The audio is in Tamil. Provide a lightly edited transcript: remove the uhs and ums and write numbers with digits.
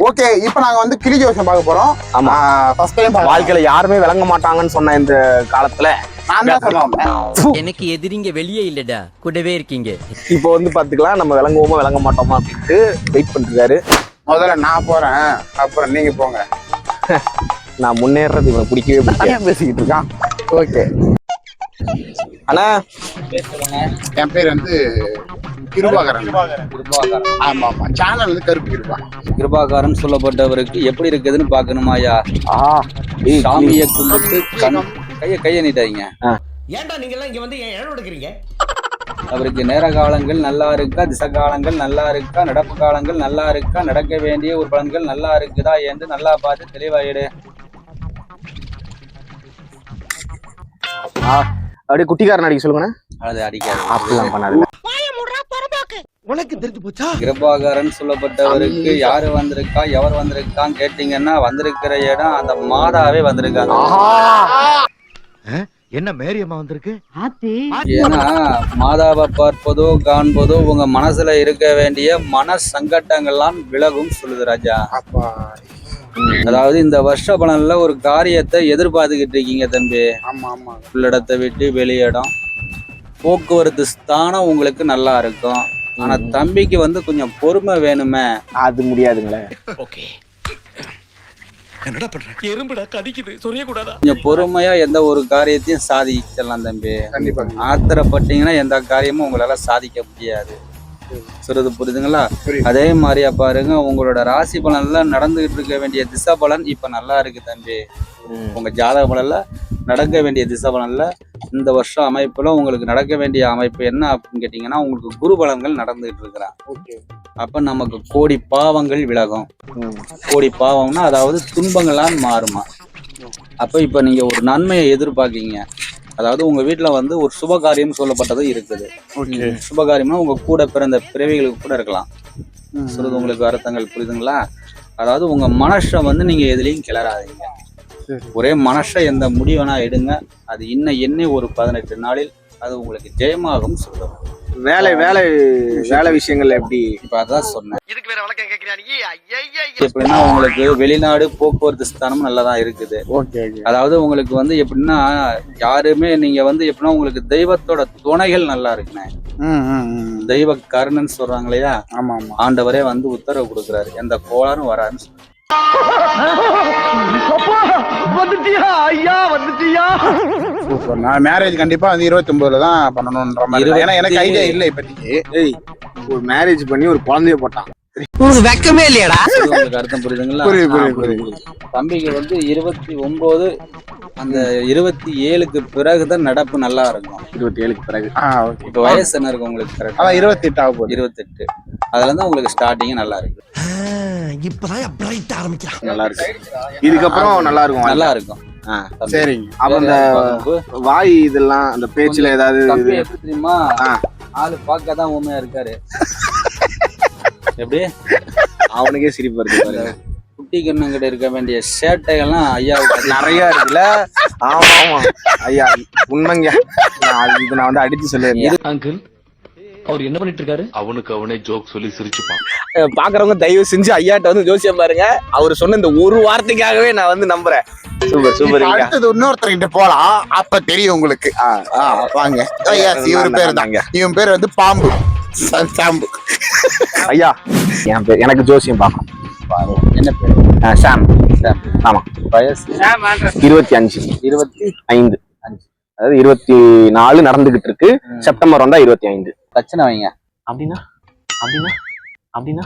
ஓகே, இப்போ நாங்க வந்து கிளி ஜோசியம் பார்க்க போறோம். ஆமா, ஃபர்ஸ்ட் டைம் வாழ்க்கையில யாருமே விளங்க மாட்டாங்கன்னு சொன்ன இந்த காலத்துல நான் தான் சொல்லுவேன். எனக்கு எதிரிங்க வெளியே இல்லடா, கூடவே இருக்கீங்க. இப்போ வந்து பாத்துக்கலாம் நம்ம விளங்குவோமா விளங்க மாட்டோமா அப்படின்ட்டு வெயிட் பண்ணிருக்காரு. முதல்ல நான் போறேன், அப்புறம் நீங்க போங்க. நான் முன்னேறது இவனை பிடிக்கவே பிடிக்காது. பேசிக்கிட்டு இருக்கான். ஓகே ஆனா என் பேர் வந்து கிருபாகரன். ஆமா ஆமா, சேனல் வந்து கருப்பு கிருபா. கிருபாகாரன் சொல்லப்பட்டவருக்கு எப்படி இருக்குதுன்னு பாக்கணுமாயா? சாமியை கும்பிட்டு கைய நீட்டாங்க. ஏன்டா நீங்க எல்லாம் இங்க வந்து ஏன் இடம் எடுக்கிறீங்க? அவருக்கு நேர காலங்கள் நல்லா இருக்கா, திசை காலங்கள் நல்லா இருக்கா, நடப்பு காலங்கள் நல்லா இருக்கா, நடக்க வேண்டிய ஒரு பலன்கள் நல்லா இருக்குதா என்று நல்லா பார்த்து தெளிவாயிடு. அப்படியே குட்டிக்காரன் அடிக்க சொல்லுங்கண்ணே. அது அடிக்காது, அப்படிலாம் பண்ணாது. உனக்கு தெரிஞ்சு போச்சா? கிருபாகாரன் சொல்லப்பட்டவருக்கு யாரு வந்திருக்கா, எவர் வந்திருக்கான்னு கேட்டீங்கன்னா வந்திருக்கிற இடம் அந்த மாதாவே வந்திருக்காங்க. என்ன மேரியம்மா வந்திருக்கு? ஏன்னா மாதாவை பார்ப்பதோ காண்பதோ உங்க மனசுல இருக்க வேண்டிய மன சங்கட்டங்கள்லாம் விலகும் சொல்லுது ராஜா. அதாவது இந்த வருஷ பலன்ல ஒரு காரியத்தை எதிர்பார்த்துக்கிட்டு இருக்கீங்க தம்பி. ஆமா ஆமா, உள்ளிடத்தை விட்டு வெளியிடம் போக்குவரத்து ஸ்தானம் உங்களுக்கு நல்லா இருக்கும். ஆனா தம்பிக்கு வந்து கொஞ்சம் பொறுமை வேணுமே. அது முடியாதுங்களே. ஓகே, என்னடா பண்ற? எறும்புடா கடிக்குது, சொரியக்கூடாதா? கொஞ்சம் பொறுமையா எந்த ஒரு காரியத்தையும் சாதிச்சிடலாம் தம்பி. கண்டிப்பா. ஆத்திரப்பட்டீங்கன்னா எந்த காரியமும் உங்களால சாதிக்க முடியாது. சொல்றது புரியுதுங்களா? புரியுது. அதே மாதிரியா பாருங்க, உங்களோட ராசி பலன்ல நடந்துகிட்டு இருக்க வேண்டிய திசை பலன் இப்ப நல்லா இருக்கு தம்பி. உங்க ஜாதக பலன்ல நடக்க வேண்டிய திசை பலன்ல இந்த வருஷம் அமைப்புல உங்களுக்கு நடக்க வேண்டிய அமைப்பு என்ன அப்படின்னு கேட்டீங்கன்னா, உங்களுக்கு குரு பலன்கள் நடந்துகிட்டு இருக்கிறான். அப்ப நமக்கு கோடி பாவங்கள் விலகும். கோடி பாவம்னா அதாவது துன்பங்கள்லாம் மாறுமா. அப்ப இப்ப நீங்க ஒரு நன்மையை எதிர்பார்க்கீங்க. அதாவது உங்க வீட்டுல வந்து ஒரு சுபகாரியம் சொல்லப்பட்டது இருக்குது. சுபகாரியம்னா உங்க கூட பிறந்த பிறவிகளுக்கு கூட இருக்கலாம். சொல்றது உங்களுக்கு அர்த்தங்கள் புரியுதுங்களா? அதாவது உங்க மனசை வந்து நீங்க எதுலையும் கிளறாதீங்க. ஒரே மனசை எந்த முடிவனா எடுங்க. அது இன்னும் ஒரு 18 நாளில் அது உங்களுக்கு ஜெயமாகும் சொல்லுவோம். வேலை விஷயங்கள்ல எப்படி? இப்ப அதான் சொன்னேன். இதுக்கு வேற வழக்கம் கேக்குறீங்க? எப்படின்னா உங்களுக்கு வெளிநாடு போக்குவரத்து ஸ்தானம் நல்லதான் இருக்குது. அதாவது உங்களுக்கு வந்து எப்படின்னா யாருமே நீங்க வந்து எப்படின்னா உங்களுக்கு தெய்வத்தோட துணைகள் நல்லா இருக்குண்ணே. தெய்வ கருணன்னு சொல்றாங்க இல்லையா? ஆமா ஆமா, ஆண்டவரே வந்து உத்தரவு கொடுக்குறாரு, எந்த கோளாறும் வராதுன்னு சொல்றாரு. நான் மேரேஜ் கண்டிப்பா வந்து 29ல தான் பண்ணணும்ன்ற மாதிரி. ஏன்னா எனக்கு ஐடியா இல்லை இப்போதைக்கு. ஒரு மேரேஜ் பண்ணி ஒரு குழந்தைய போட்டான். உங்களுக்கு வெக்கமே இல்லையாடா? உங்களுக்கு அர்த்தம் புரியுதுங்களா? புரியுது. தம்பிக்கு வந்து 29 அந்த 27க்கு பிறகுதான் நடப்பு நல்லா இருக்கும். 27க்கு பிறகு. இப்ப வயசு என்ன இருக்கு உங்களுக்கு? கரெக்ட், அதான் 28 ஆக போகுது. 28. அதுல தான் உங்களுக்கு ஸ்டார்டிங் நல்லா இருக்கு. இப்பதான் பிரைட் ஆரம்பிக்கிறான். நல்லா இருக்கு. இதுக்கப்புறம் நல்லா இருக்கும். நல்லா இருக்கும். சரிங்க. அப்ப அந்த வாய் இதெல்லாம் அந்த பேச்சுல ஏதாவது தம்பி எப்படி தெரியுமா? ஆளு பார்க்கதான் உண்மையா இருக்காரு. எப்படி அவனுக்கே சிரிப்பு வருது பாருங்க. குட்டி கண்ணங்கிட்ட இருக்க வேண்டிய சேட்டைகள்லாம் ஐயா நிறைய இருக்குல்ல. ஆமா ஆமா ஐயா, உண்மைங்க. இது நான் வந்து அடிச்சு சொல்லுவேன். அங்கிள், அவர் என்ன பண்ணிட்டு இருக்காரு? அவனுக்கு அவனே ஜோக் சொல்லி சிரிச்சுப்பான். பாக்குறவங்க தயவு செஞ்சு ஐயாட்ட வந்து ஜோசியம் பாருங்க. அவர் சொன்ன இந்த ஒரு வார்த்தைக்காகவே நான் வந்து நம்புறேன். சூப்பர். அடுத்தது இன்னொருத்தர்கிட்ட போலாம், அப்ப தெரியும் உங்களுக்கு. வாங்க. இவரு பேர் தாங்க, இவன் பேர் வந்து பாம்பு சாம்பு. ஐயா, என் பேர் எனக்கு ஜோசியம் பார்க்கணும். என்ன பேரு? சாம். ஆமா, வயசு 25. அதாவது 24 நடந்துகிட்டு இருக்கு. செப்டம்பர் வந்தா 25. பிரச்சனை வைங்க. அப்படின்னா அப்படின்னா அப்படின்னா